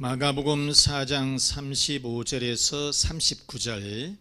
마가복음 4장 35절에서 39절.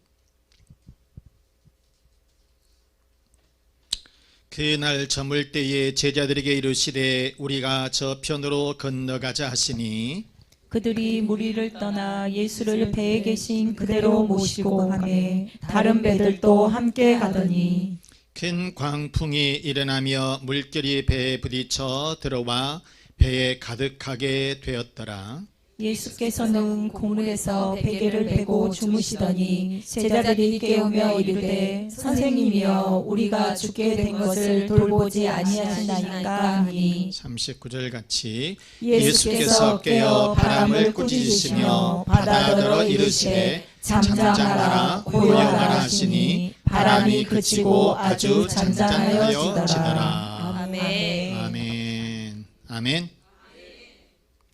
그날 저물 때에 제자들에게 이르시되 우리가 저편으로 건너가자 하시니 그들이 무리를 떠나 예수를 배에 계신 그대로 모시고 가매 다른 배들도 함께 가더니 큰 광풍이 일어나며 물결이 배에 부딪혀 들어와 배에 가득하게 되었더라. 예수께서는 공문에서 베개를 베고 주무시더니 제자들이 깨우며 이르되 선생님이여 우리가 죽게 된 것을 돌보지 아니하시나이까 하니 39절 같이 예수께서 깨어 바람을 꾸짖으시며 바다더러 이르시되 잠잠하라 고요하라 하시니 바람이 그치고 아주 잔잔하여지더라. 아멘. 아멘. 아멘.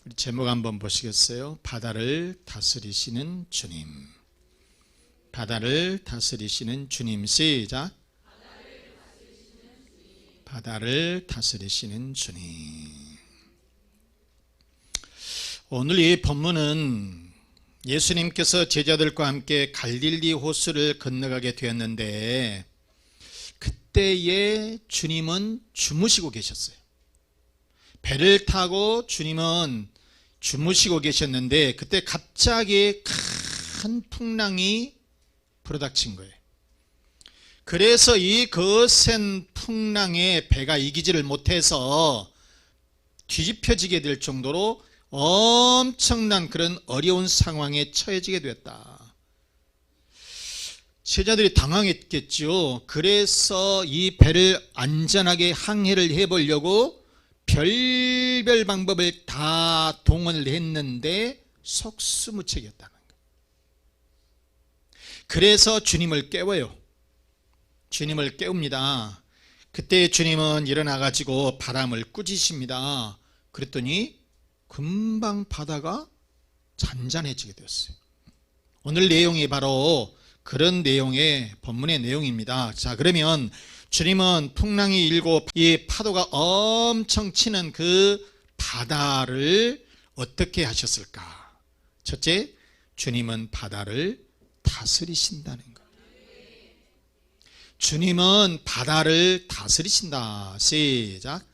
우리 제목 한번 보시겠어요? 바다를 다스리시는 주님. 바다를 다스리시는 주님. 시작. 바다를 다스리시는 주님. 오늘 이 본문은 예수님께서 제자들과 함께 갈릴리 호수를 건너가게 되었는데 그때에 주님은 주무시고 계셨어요. 배를 타고 주님은 주무시고 계셨는데 그때 갑자기 큰 풍랑이 불어닥친 거예요. 그래서 이 거센 풍랑에 배가 이기지를 못해서 뒤집혀지게 될 정도로 엄청난 그런 어려운 상황에 처해지게 되었다. 제자들이 당황했겠죠. 그래서 이 배를 안전하게 항해를 해보려고 별별 방법을 다 동원을 했는데 속수무책이었다는 거예요. 그래서 주님을 깨워요. 주님을 깨웁니다. 그때 주님은 일어나가지고 바람을 꾸짖으십니다. 그랬더니 금방 바다가 잔잔해지게 되었어요. 오늘 내용이 바로 그런 내용의 본문의 내용입니다. 자, 그러면 주님은 풍랑이 일고 이 파도가 엄청 치는 그 바다를 어떻게 하셨을까? 첫째, 주님은 바다를 다스리신다는 것. 주님은 바다를 다스리신다. 시작.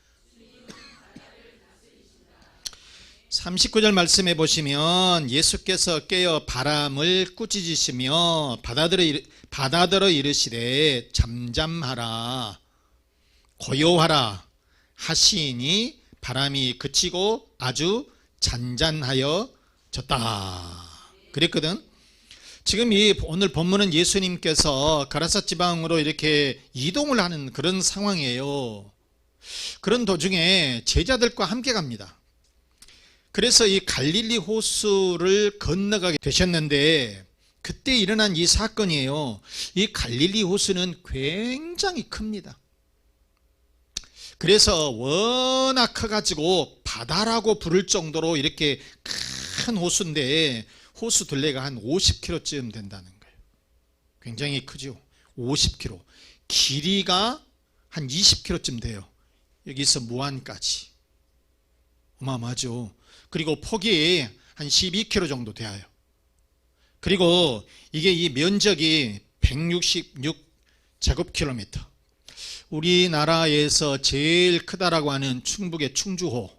39절 말씀해 보시면 예수께서 깨어 바람을 꾸짖으시며 바다더러 이르시되 잠잠하라 고요하라 하시니 바람이 그치고 아주 잔잔하여졌다 그랬거든. 지금 이 오늘 본문은 예수님께서 가라사 지방으로 이렇게 이동을 하는 그런 상황이에요. 그런 도중에 제자들과 함께 갑니다. 그래서 이 갈릴리 호수를 건너가게 되셨는데 그때 일어난 이 사건이에요. 이 갈릴리 호수는 굉장히 큽니다. 그래서 워낙 커가지고 바다라고 부를 정도로 이렇게 큰 호수인데 호수 둘레가 한 50km쯤 된다는 거예요. 굉장히 크죠. 50km. 길이가 한 20km쯤 돼요. 여기서 무안까지. 어마어마하죠. 그리고 폭이 한 12km 정도 돼요. 그리고 이게 이 면적이 166제곱킬로미터. 우리나라에서 제일 크다라고 하는 충북의 충주호.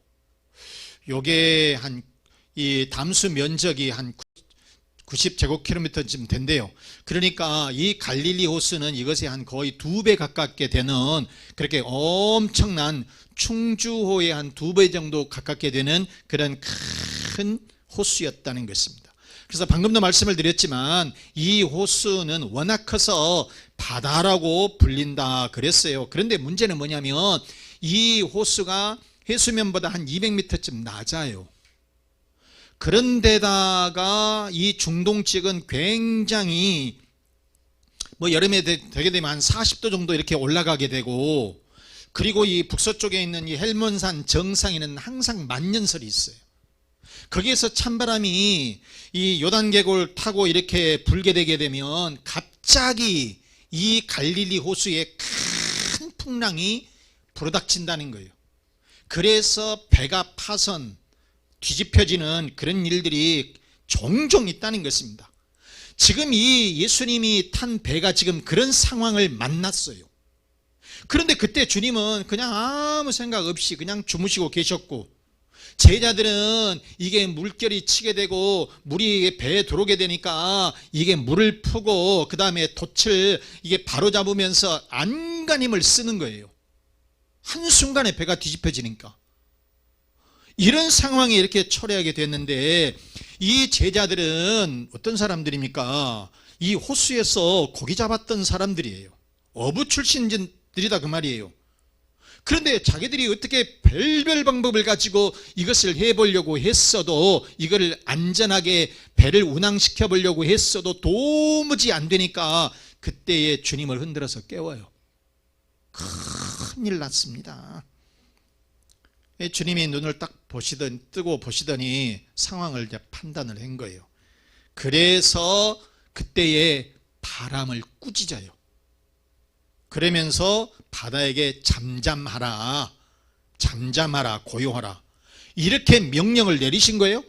요게 이 담수 면적이 한 90제곱킬로미터쯤 된대요. 그러니까 이 갈릴리 호수는 이것에 한 거의 2배 가깝게 되는 그렇게 엄청난 충주호의 한 2배 정도 가깝게 되는 그런 큰 호수였다는 것입니다. 그래서 방금도 말씀을 드렸지만 이 호수는 워낙 커서 바다라고 불린다 그랬어요. 그런데 문제는 뭐냐면 이 호수가 해수면보다 한 200m쯤 낮아요. 그런데다가 이 중동 지역은 굉장히 여름에 되게 되면 한 40도 정도 이렇게 올라가게 되고 그리고 이 북서쪽에 있는 이 헬몬산 정상에는 항상 만년설이 있어요. 거기에서 찬바람이 이 요단계곡을 타고 이렇게 불게 되게 되면 갑자기 이 갈릴리 호수에 큰 풍랑이 불어닥친다는 거예요. 그래서 배가 파선 뒤집혀지는 그런 일들이 종종 있다는 것입니다. 지금 이 예수님이 탄 배가 지금 그런 상황을 만났어요. 그런데 그때 주님은 그냥 아무 생각 없이 그냥 주무시고 계셨고, 제자들은 이게 물결이 치게 되고 물이 배에 들어오게 되니까 이게 물을 푸고 그 다음에 돛을 이게 바로잡으면서 안간힘을 쓰는 거예요. 한순간에 배가 뒤집혀지니까. 이런 상황에 이렇게 처리하게 됐는데, 이 제자들은 어떤 사람들입니까? 이 호수에서 고기 잡았던 사람들이에요. 어부 출신들이다 그 말이에요. 그런데 자기들이 어떻게 별별 방법을 가지고 이것을 해보려고 했어도, 이거를 안전하게 배를 운항시켜 보려고 했어도 도무지 안 되니까 그때에 주님을 흔들어서 깨워요. 큰일 났습니다. 주님이 눈을 딱 뜨고 보시더니 상황을 이제 판단을 한 거예요. 그래서 그때에 바람을 꾸짖어요. 그러면서 바다에게 잠잠하라, 고요하라, 이렇게 명령을 내리신 거예요.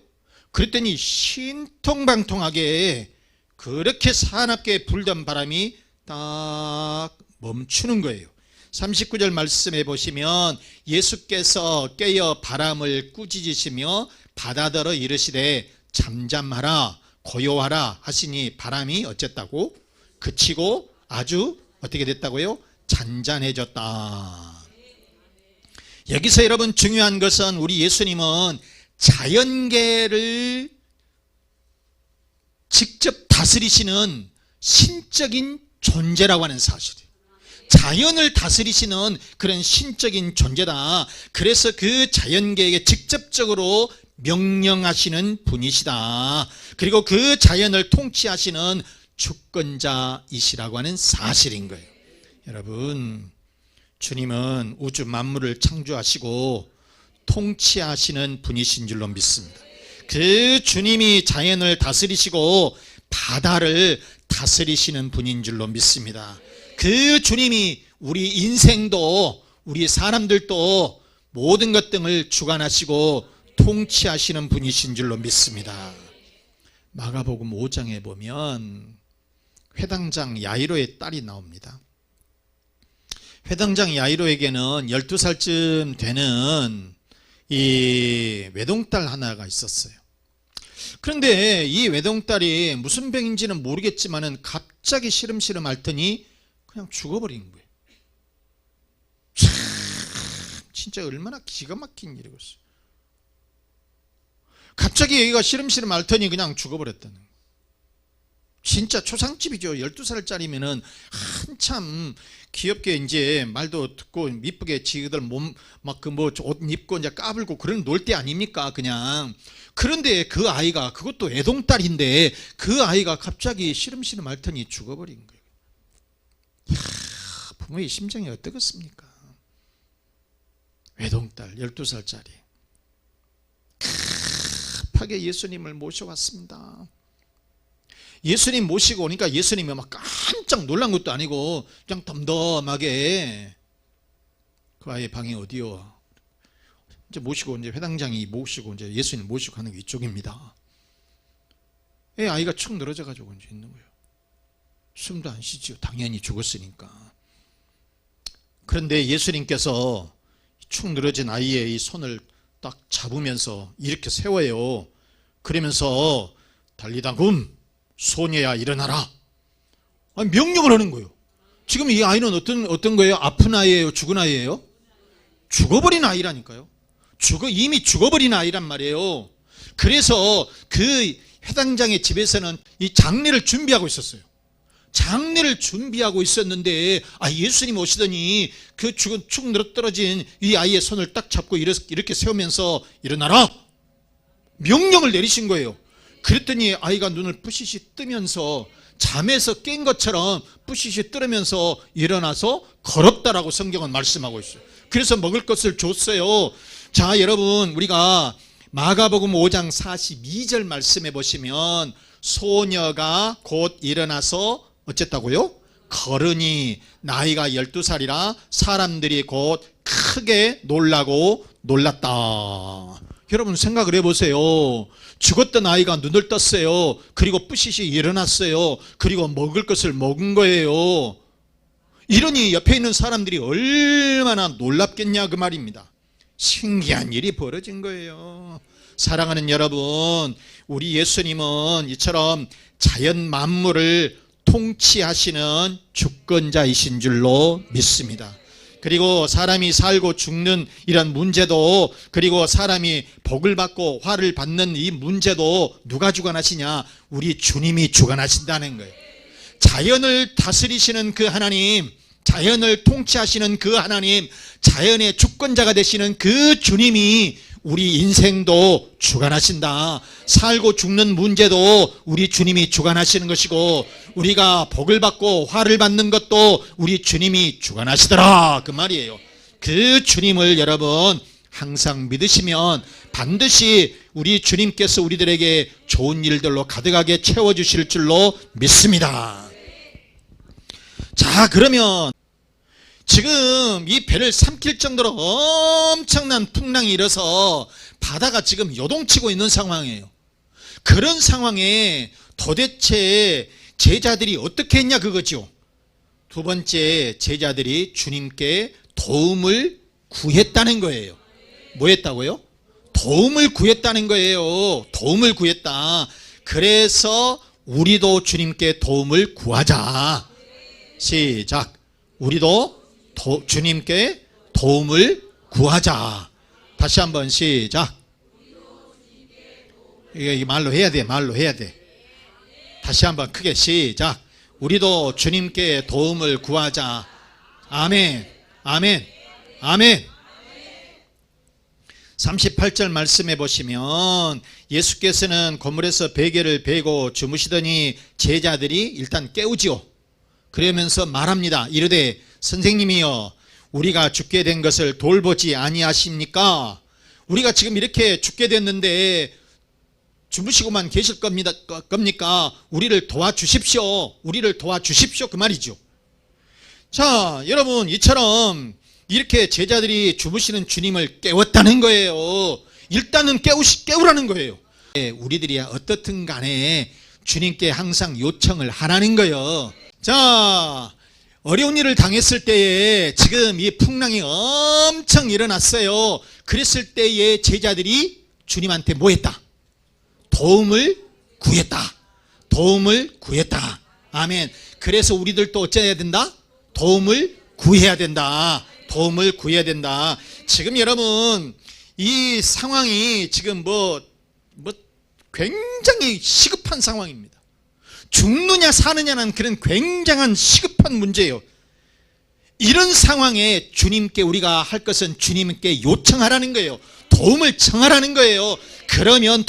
그랬더니 신통방통하게 그렇게 사납게 불던 바람이 딱 멈추는 거예요. 39절 말씀해 보시면 예수께서 깨어 바람을 꾸짖으시며 바다더러 이르시되 잠잠하라 고요하라 하시니 바람이 어쨌다고? 그치고 아주 어떻게 됐다고요? 잔잔해졌다. 여기서 여러분 중요한 것은 우리 예수님은 자연계를 직접 다스리시는 신적인 존재라고 하는 사실이에요. 자연을 다스리시는 그런 신적인 존재다. 그래서 그 자연계에게 직접적으로 명령하시는 분이시다. 그리고 그 자연을 통치하시는 주권자이시라고 하는 사실인 거예요. 여러분, 주님은 우주 만물을 창조하시고 통치하시는 분이신 줄로 믿습니다. 그 주님이 자연을 다스리시고 바다를 다스리시는 분인 줄로 믿습니다. 그 주님이 우리 인생도, 우리 사람들도 모든 것 등을 주관하시고 통치하시는 분이신 줄로 믿습니다. 마가복음 5장에 보면 회당장 야이로의 딸이 나옵니다. 회당장 야이로에게는 12살쯤 되는 이 외동딸 하나가 있었어요. 그런데 이 외동딸이 무슨 병인지는 모르겠지만은 갑자기 시름시름 앓더니 그냥 죽어버린 거예요. 참, 진짜 얼마나 기가 막힌 일이겠어요. 갑자기 얘가 시름시름 앓더니 그냥 죽어버렸다는 거예요. 진짜 초상집이죠. 12살짜리면은 한참 귀엽게 이제 말도 듣고 이쁘게 지들 몸 막 그 뭐 옷 입고 이제 까불고 그런 놀 때 아닙니까? 그냥. 그런데 그 아이가, 그것도 애동딸인데 그 아이가 갑자기 시름시름 앓더니 죽어버린 거예요. 부모의 심정이 어떻겠습니까? 외동딸 12살짜리 급하게 예수님을 모셔왔습니다. 예수님 모시고 오니까 예수님이 막 깜짝 놀란 것도 아니고 그냥 덤덤하게 그 아이의 방이 어디요? 이제 모시고 이제 회당장이 모시고 이제 예수님 모시고 하는 게 이쪽입니다. 애 아이가 축 늘어져 가지고 이제 있는 거예요. 숨도 안 쉬지요. 당연히 죽었으니까. 그런데 예수님께서 축 늘어진 아이의 이 손을 딱 잡으면서 이렇게 세워요. 그러면서 달리다금 소녀야 일어나라. 아니, 명령을 하는 거예요. 지금 이 아이는 어떤 거예요? 아픈 아이예요? 죽은 아이예요? 죽어버린 아이라니까요. 이미 죽어버린 아이란 말이에요. 그래서 그 회당장의 집에서는 이 장례를 준비하고 있었어요. 장례를 준비하고 있었는데 예수님 오시더니 그 죽은 축 늘어떨어진 이 아이의 손을 딱 잡고 이렇게 세우면서 일어나라 명령을 내리신 거예요. 그랬더니 아이가 눈을 뿌시시 뜨면서 잠에서 깬 것처럼 뿌시시 뜨면서 일어나서 걸었다라고 성경은 말씀하고 있어요. 그래서 먹을 것을 줬어요. 자, 여러분, 우리가 마가복음 5장 42절 말씀해 보시면 소녀가 곧 일어나서 어쨌다고요? 걸으니 나이가 12살이라 사람들이 곧 크게 놀랐다. 여러분 생각을 해보세요. 죽었던 아이가 눈을 떴어요. 그리고 뿌시시 일어났어요. 그리고 먹을 것을 먹은 거예요. 이러니 옆에 있는 사람들이 얼마나 놀랍겠냐 그 말입니다. 신기한 일이 벌어진 거예요. 사랑하는 여러분, 우리 예수님은 이처럼 자연 만물을 통치하시는 주권자이신 줄로 믿습니다. 그리고 사람이 살고 죽는 이런 문제도, 그리고 사람이 복을 받고 화를 받는 이 문제도 누가 주관하시냐? 우리 주님이 주관하신다는 거예요. 자연을 다스리시는 그 하나님, 자연을 통치하시는 그 하나님, 자연의 주권자가 되시는 그 주님이 우리 인생도 주관하신다. 살고 죽는 문제도 우리 주님이 주관하시는 것이고, 우리가 복을 받고 화를 받는 것도 우리 주님이 주관하시더라 그 말이에요. 그 주님을 여러분 항상 믿으시면 반드시 우리 주님께서 우리들에게 좋은 일들로 가득하게 채워주실 줄로 믿습니다. 자, 그러면 지금 이 배를 삼킬 정도로 엄청난 풍랑이 일어서 바다가 지금 요동치고 있는 상황이에요. 그런 상황에 도대체 제자들이 어떻게 했냐 그거죠. 두 번째, 제자들이 주님께 도움을 구했다는 거예요. 뭐 했다고요? 도움을 구했다는 거예요. 도움을 구했다. 그래서 우리도 주님께 도움을 구하자. 시작. 우리도 주님께 도움을 구하자. 다시 한번 시작. 이게 말로 해야 돼. 말로 해야 돼. 다시 한번 크게 시작. 우리도 주님께 도움을 구하자. 아멘. 아멘. 아멘. 38절 말씀해 보시면 예수께서는 건물에서 베개를 베고 주무시더니 제자들이 일단 깨우지요. 그러면서 말합니다. 이르되 선생님이여, 우리가 죽게 된 것을 돌보지 아니하십니까? 우리가 지금 이렇게 죽게 됐는데 주무시고만 계실 겁니까? 우리를 도와주십시오. 우리를 도와주십시오 그 말이죠. 자, 여러분, 이처럼 이렇게 제자들이 주무시는 주님을 깨웠다는 거예요. 일단은 깨우라는 거예요. 우리들이 어떻든 간에 주님께 항상 요청을 하라는 거예요. 자, 어려운 일을 당했을 때에 지금 이 풍랑이 엄청 일어났어요. 그랬을 때에 제자들이 주님한테 뭐 했다? 도움을 구했다. 도움을 구했다. 아멘. 그래서 우리들도 어째야 된다? 도움을 구해야 된다. 도움을 구해야 된다. 지금 여러분, 이 상황이 지금 굉장히 시급한 상황입니다. 죽느냐 사느냐는 그런 굉장한 시급한 문제예요. 이런 상황에 주님께 우리가 할 것은 주님께 요청하라는 거예요. 도움을 청하라는 거예요. 그러면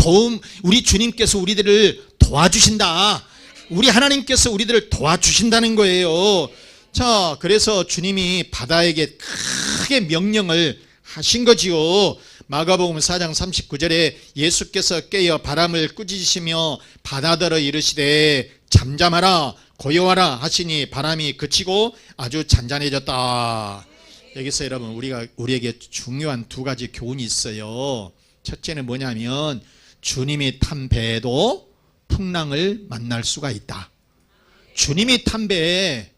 우리 주님께서 우리들을 도와주신다. 우리 하나님께서 우리들을 도와주신다는 거예요. 자, 그래서 주님이 바다에게 크게 명령을 하신 거지요. 마가복음 4장 39절에 예수께서 깨어 바람을 꾸짖으시며 바다더러 이르시되 잠잠하라 고요하라 하시니 바람이 그치고 아주 잔잔해졌다. 여기서 여러분 우리에게 중요한 두 가지 교훈이 있어요. 첫째는 뭐냐면 주님이 탄 배에도 풍랑을 만날 수가 있다. 주님이 탄 배에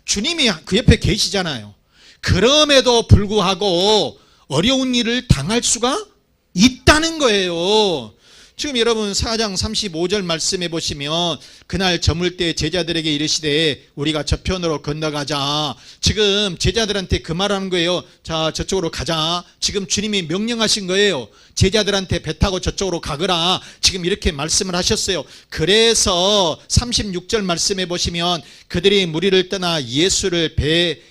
주님이 그 옆에 계시잖아요. 그럼에도 불구하고 어려운 일을 당할 수가 있다는 거예요. 지금 여러분 4장 35절 말씀해 보시면 그날 저물 때 제자들에게 이르시되 우리가 저편으로 건너가자. 지금 제자들한테 그 말하는 거예요. 자, 저쪽으로 가자. 지금 주님이 명령하신 거예요. 제자들한테 배 타고 저쪽으로 가거라. 지금 이렇게 말씀을 하셨어요. 그래서 36절 말씀해 보시면 그들이 무리를 떠나 예수를 배에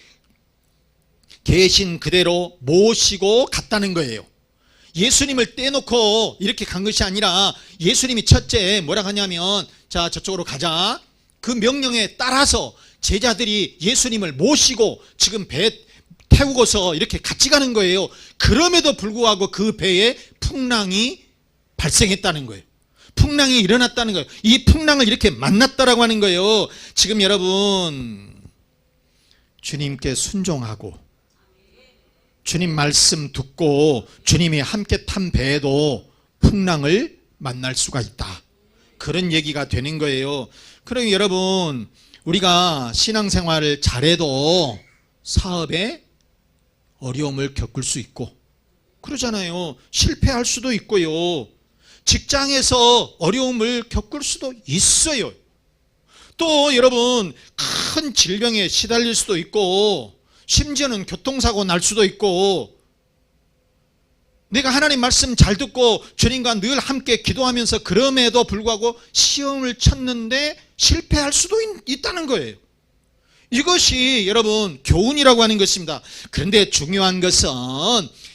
계신 그대로 모시고 갔다는 거예요. 예수님을 떼놓고 이렇게 간 것이 아니라 예수님이 첫째 뭐라 하냐면 자, 저쪽으로 가자. 그 명령에 따라서 제자들이 예수님을 모시고 지금 배 태우고서 이렇게 같이 가는 거예요. 그럼에도 불구하고 그 배에 풍랑이 발생했다는 거예요. 풍랑이 일어났다는 거예요. 이 풍랑을 이렇게 만났다라고 하는 거예요. 지금 여러분 주님께 순종하고 주님 말씀 듣고 주님이 함께 탄 배에도 풍랑을 만날 수가 있다. 그런 얘기가 되는 거예요. 그러니 여러분, 우리가 신앙생활을 잘해도 사업에 어려움을 겪을 수 있고 그러잖아요. 실패할 수도 있고요. 직장에서 어려움을 겪을 수도 있어요. 또 여러분, 큰 질병에 시달릴 수도 있고 심지어는 교통사고 날 수도 있고, 내가 하나님 말씀 잘 듣고 주님과 늘 함께 기도하면서 그럼에도 불구하고 시험을 쳤는데 실패할 수도 있다는 거예요. 이것이 여러분 교훈이라고 하는 것입니다. 그런데 중요한 것은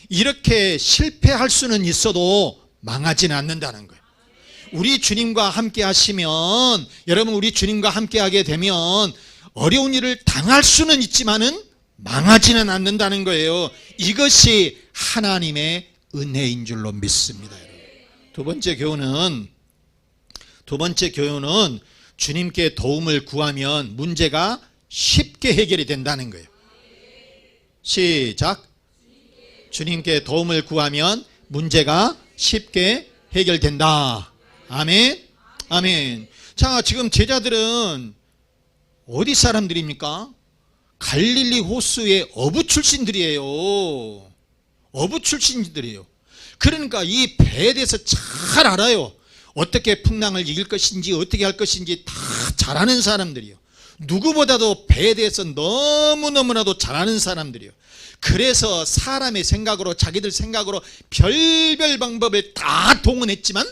이렇게 실패할 수는 있어도 망하지는 않는다는 거예요. 우리 주님과 함께 하시면, 여러분 우리 주님과 함께 하게 되면 어려운 일을 당할 수는 있지만은 망하지는 않는다는 거예요. 이것이 하나님의 은혜인 줄로 믿습니다. 두 번째 교훈은 주님께 도움을 구하면 문제가 쉽게 해결이 된다는 거예요. 시작. 주님께 도움을 구하면 문제가 쉽게 해결된다. 아멘. 아멘. 자, 지금 제자들은 어디 사람들입니까? 갈릴리 호수의 어부 출신들이에요. 어부 출신들이에요. 그러니까 이 배에 대해서 잘 알아요. 어떻게 풍랑을 이길 것인지 어떻게 할 것인지 다 잘 아는 사람들이에요. 누구보다도 배에 대해서 너무너무나도 잘 아는 사람들이에요. 그래서 사람의 생각으로, 자기들 생각으로 별별 방법을 다 동원했지만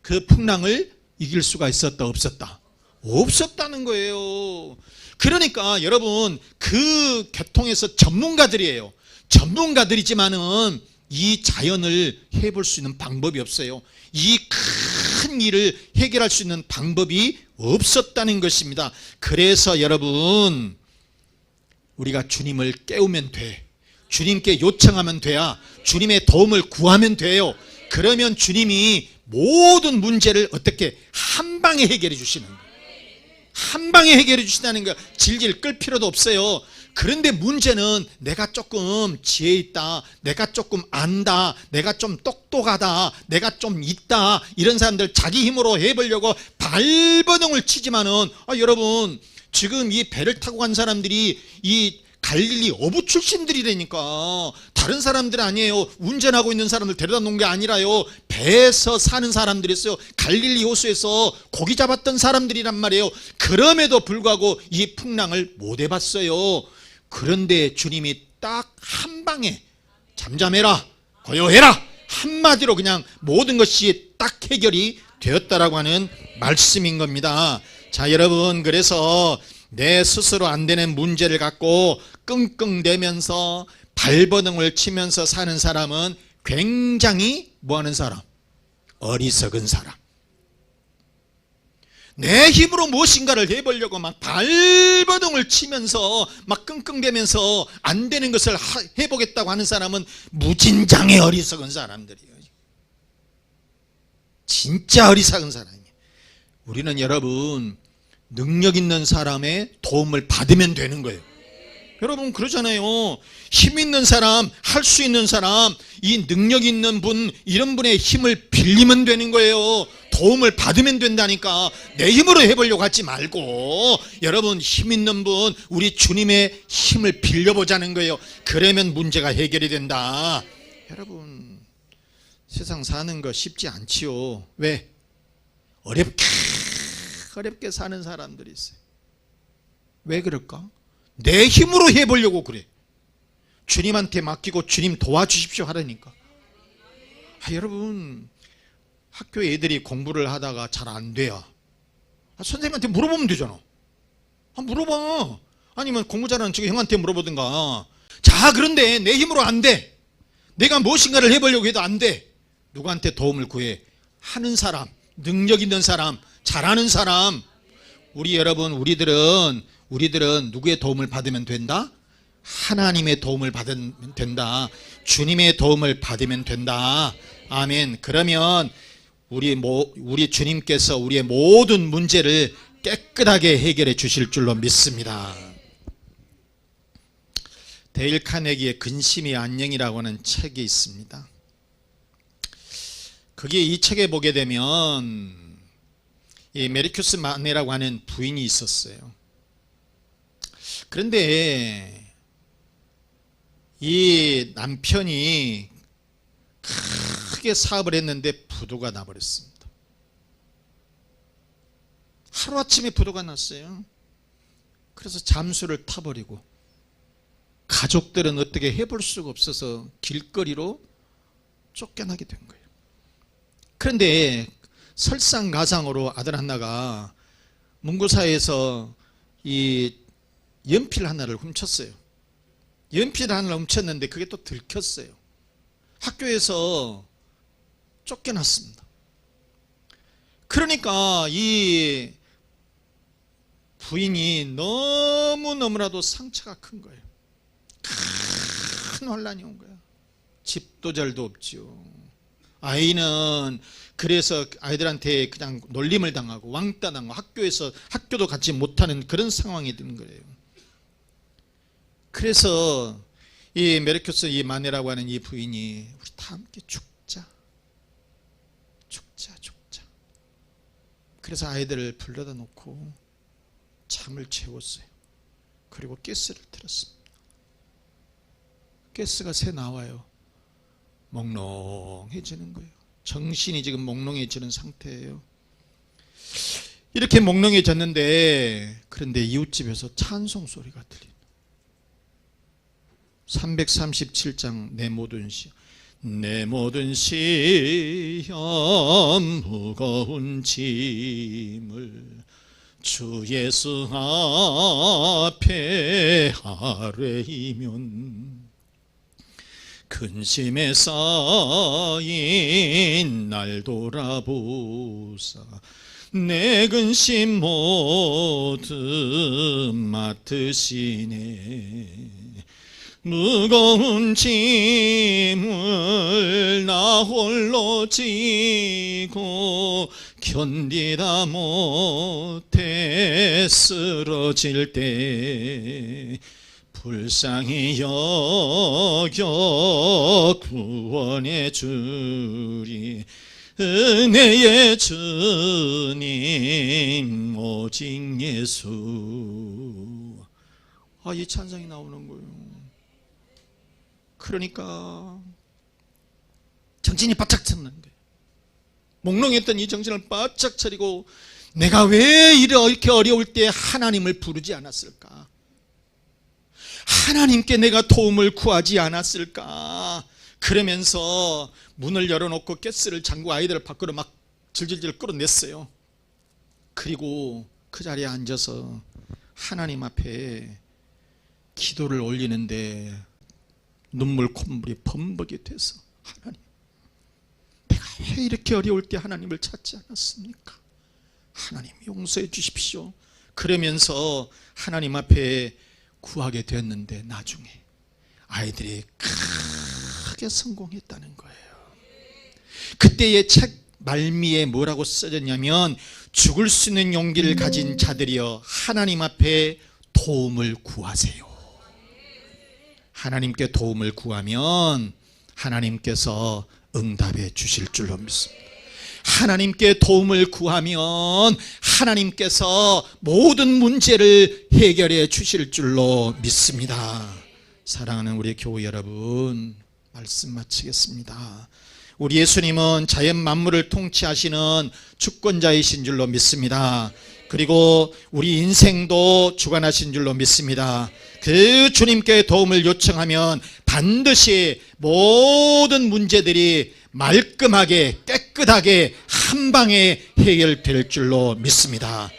그 풍랑을 이길 수가 있었다 없었다? 없었다는 거예요. 그러니까 여러분, 그 교통에서 전문가들이에요. 전문가들이지만은 이 자연을 해볼 수 있는 방법이 없어요. 이 큰 일을 해결할 수 있는 방법이 없었다는 것입니다. 그래서 여러분, 우리가 주님을 깨우면 돼. 주님께 요청하면 돼야, 주님의 도움을 구하면 돼요. 그러면 주님이 모든 문제를 어떻게 한 방에 해결해 주시는 거예요. 한 방에 해결해 주신다는 거, 질질 끌 필요도 없어요. 그런데 문제는 내가 조금 지혜 있다, 내가 조금 안다, 내가 좀 똑똑하다, 내가 좀 있다, 이런 사람들 자기 힘으로 해보려고 발버둥을 치지만은, 여러분 지금 이 배를 타고 간 사람들이 이 갈릴리 어부 출신들이라니까. 다른 사람들 아니에요. 운전하고 있는 사람들 데려다 놓은 게 아니라요. 배에서 사는 사람들이었어요. 갈릴리 호수에서 고기 잡았던 사람들이란 말이에요. 그럼에도 불구하고 이 풍랑을 못 해봤어요. 그런데 주님이 딱 한 방에 잠잠해라, 고요해라, 한마디로 그냥 모든 것이 딱 해결이 되었다라고 하는 말씀인 겁니다. 자, 여러분, 그래서 내 스스로 안 되는 문제를 갖고 끙끙대면서 발버둥을 치면서 사는 사람은 굉장히 뭐하는 사람? 어리석은 사람. 내 힘으로 무엇인가를 해보려고 막 발버둥을 치면서 막 끙끙대면서 안 되는 것을 해보겠다고 하는 사람은 무진장의 어리석은 사람들이에요. 진짜 어리석은 사람이에요. 우리는 여러분, 능력 있는 사람의 도움을 받으면 되는 거예요. 여러분 그러잖아요. 힘 있는 사람, 할 수 있는 사람, 이 능력 있는 분, 이런 분의 힘을 빌리면 되는 거예요. 도움을 받으면 된다니까. 내 힘으로 해보려고 하지 말고, 여러분 힘 있는 분, 우리 주님의 힘을 빌려보자는 거예요. 그러면 문제가 해결이 된다. 여러분, 세상 사는 거 쉽지 않지요. 왜? 어렵게 사는 사람들이 있어요. 왜 그럴까? 내 힘으로 해보려고 그래. 주님한테 맡기고 주님 도와주십시오 하라니까. 여러분, 학교 애들이 공부를 하다가 잘 안 돼요. 선생님한테 물어보면 되잖아. 물어봐. 아니면 공부 잘하는 저 형한테 물어보든가. 자, 그런데 내 힘으로 안 돼. 내가 무엇인가를 해보려고 해도 안 돼. 누구한테 도움을 구해? 하는 사람, 능력 있는 사람, 잘하는 사람. 우리들은 누구의 도움을 받으면 된다? 하나님의 도움을 받으면 된다. 주님의 도움을 받으면 된다. 아멘. 그러면 우리 주님께서 우리의 모든 문제를 깨끗하게 해결해 주실 줄로 믿습니다. 데일 카네기의 근심의 안녕이라고 하는 책이 있습니다. 거기에 이 책에 보게 되면 이 메리큐스 마네라고 하는 부인이 있었어요. 그런데 이 남편이 크게 사업을 했는데 부도가 나버렸습니다. 하루아침에 부도가 났어요. 그래서 잠수를 타버리고 가족들은 어떻게 해볼 수가 없어서 길거리로 쫓겨나게 된 거예요. 그런데 설상가상으로 아들 하나가 문구사에서 이 연필 하나를 훔쳤어요. 연필 하나를 훔쳤는데 그게 또 들켰어요. 학교에서 쫓겨났습니다. 그러니까 이 부인이 너무너무나도 상처가 큰 거예요. 큰 혼란이 온 거야. 집도 잘도 없죠. 아이는 그래서 아이들한테 그냥 놀림을 당하고 왕따 당하고 학교도 같이 못하는 그런 상황이 되는 거예요. 그래서 이 메르큐스 이 마네라고 하는 이 부인이 우리 다 함께 죽자. 그래서 아이들을 불러다 놓고 잠을 채웠어요. 그리고 가스를 틀었습니다. 가스가 새 나와요. 몽롱해지는 거예요. 정신이 지금 몽롱해지는 상태예요. 이렇게 몽롱해졌는데 그런데 이웃집에서 찬송 소리가 들리는 337장 내 모든 시험 무거운 짐을 주 예수 앞에 아뢰이면 근심에 쌓인 날 돌아보사 내 근심 모두 맡으시네. 무거운 짐을 나 홀로 지고 견디다 못해 쓰러질 때 불쌍히 여겨 구원해 주리 은혜의 주님 오직 예수. 이 찬양이 나오는 거예요. 그러니까 정신이 바짝 차는 거예요. 몽롱했던 이 정신을 바짝 차리고 내가 왜 이렇게 어려울 때 하나님을 부르지 않았을까? 하나님께 내가 도움을 구하지 않았을까? 그러면서 문을 열어놓고 가스를 잠그고 아이들을 밖으로 막 질질질 끌어냈어요. 그리고 그 자리에 앉아서 하나님 앞에 기도를 올리는데 눈물 콧물이 범벅이 돼서 하나님, 내가 왜 이렇게 어려울 때 하나님을 찾지 않았습니까? 하나님 용서해 주십시오. 그러면서 하나님 앞에 구하게 됐는데 나중에 아이들이 크게 성공했다는 거예요. 그때의 책 말미에 뭐라고 써졌냐면 죽을 수 있는 용기를 가진 자들이여 하나님 앞에 도움을 구하세요. 하나님께 도움을 구하면 하나님께서 응답해 주실 줄로 믿습니다. 하나님께 도움을 구하면 하나님께서 모든 문제를 해결해 주실 줄로 믿습니다. 사랑하는 우리 교회 여러분, 말씀 마치겠습니다. 우리 예수님은 자연 만물을 통치하시는 주권자이신 줄로 믿습니다. 그리고 우리 인생도 주관하신 줄로 믿습니다. 그 주님께 도움을 요청하면 반드시 모든 문제들이 말끔하게 깨끗하게 한 방에 해결될 줄로 믿습니다.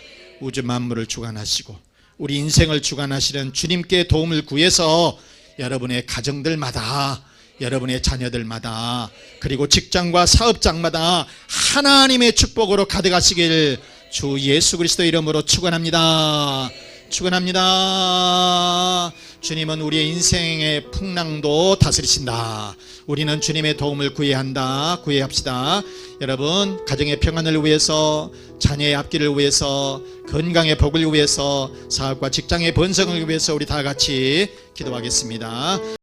우주 만물을 주관하시고 우리 인생을 주관하시는 주님께 도움을 구해서 여러분의 가정들마다 여러분의 자녀들마다 그리고 직장과 사업장마다 하나님의 축복으로 가득하시길 주 예수 그리스도 이름으로 축원합니다. 축원합니다. 주님은 우리의 인생의 풍랑도 다스리신다. 우리는 주님의 도움을 구해야 한다. 구해합시다. 여러분, 가정의 평안을 위해서, 자녀의 앞길을 위해서, 건강의 복을 위해서, 사업과 직장의 번성을 위해서 우리 다 같이 기도하겠습니다.